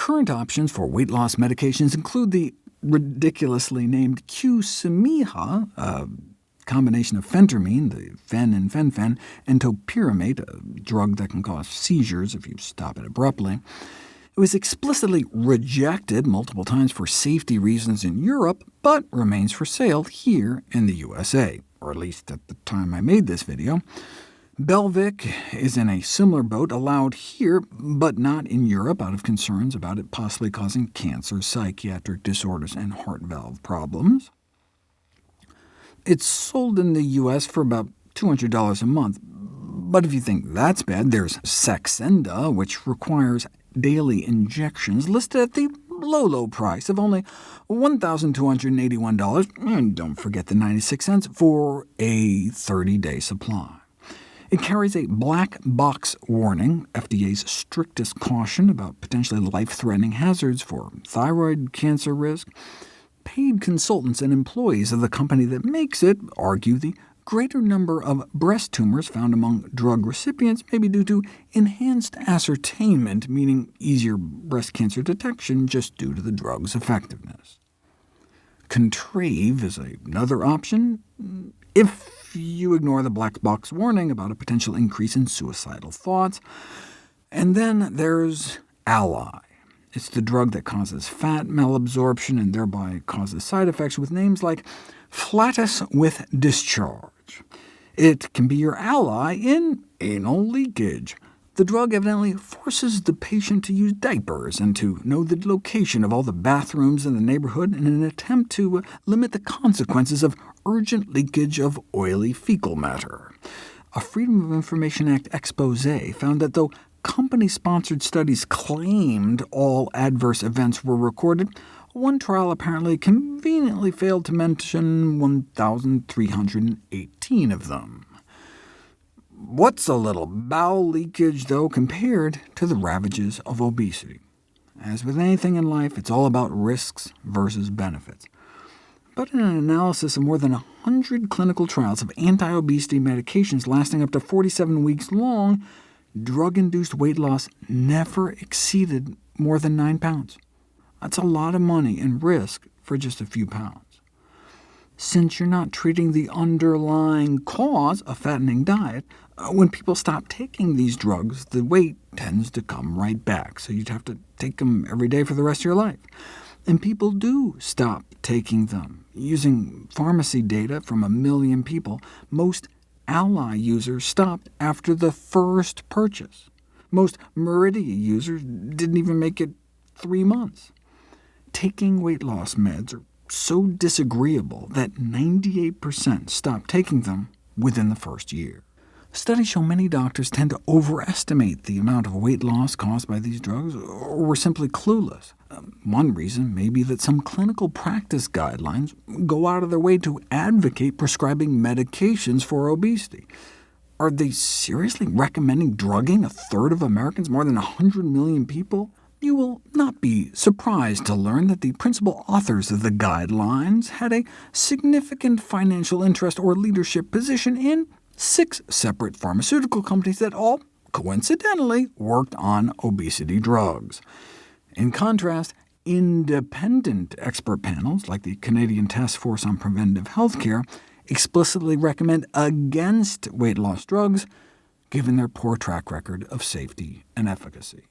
Current options for weight loss medications include the ridiculously named Q-Semiha, a combination of phentermine, the fen in fen-phen, and topiramate, a drug that can cause seizures if you stop it abruptly. It was explicitly rejected multiple times for safety reasons in Europe, but remains for sale here in the USA, or at least at the time I made this video. Belvic is in a similar boat, allowed here, but not in Europe, out of concerns about it possibly causing cancer, psychiatric disorders, and heart valve problems. It's sold in the U.S. for about $200 a month, but if you think that's bad, there's Saxenda, which requires daily injections, listed at the low price of only $1,281, and don't forget the 96 cents for a 30-day supply. It carries a black box warning, FDA's strictest caution about potentially life-threatening hazards for thyroid cancer risk. Paid consultants and employees of the company that makes it argue the greater number of breast tumors found among drug recipients may be due to enhanced ascertainment, meaning easier breast cancer detection just due to the drug's effectiveness. Contrave is another option, if you ignore the black box warning about a potential increase in suicidal thoughts. And then there's Ally. It's the drug that causes fat malabsorption and thereby causes side effects, with names like flatus with discharge. It can be your ally in anal leakage. The drug evidently forces the patient to use diapers and to know the location of all the bathrooms in the neighborhood in an attempt to limit the consequences of urgent leakage of oily fecal matter. A Freedom of Information Act expose found that though company-sponsored studies claimed all adverse events were recorded, one trial apparently conveniently failed to mention 1,318 of them. What's a little bowel leakage, though, compared to the ravages of obesity? As with anything in life, it's all about risks versus benefits. But in an analysis of more than 100 clinical trials of anti-obesity medications lasting up to 47 weeks long, drug-induced weight loss never exceeded more than 9 pounds. That's a lot of money and risk for just a few pounds. Since you're not treating the underlying cause, a fattening diet, when people stop taking these drugs, the weight tends to come right back, so you'd have to take them every day for the rest of your life. And people do stop taking them. Using pharmacy data from 1 million people, most Ally users stopped after the first purchase. Most Meridia users didn't even make it 3 months. Taking weight loss meds are so disagreeable that 98% stopped taking them within the first year. Studies show many doctors tend to overestimate the amount of weight loss caused by these drugs, or were simply clueless. One reason may be that some clinical practice guidelines go out of their way to advocate prescribing medications for obesity. Are they seriously recommending drugging a third of Americans, more than 100 million people? You will not be surprised to learn that the principal authors of the guidelines had a significant financial interest or leadership position in 6 separate pharmaceutical companies that all, coincidentally, worked on obesity drugs. In contrast, independent expert panels, like the Canadian Task Force on Preventive Healthcare, explicitly recommend against weight loss drugs, given their poor track record of safety and efficacy.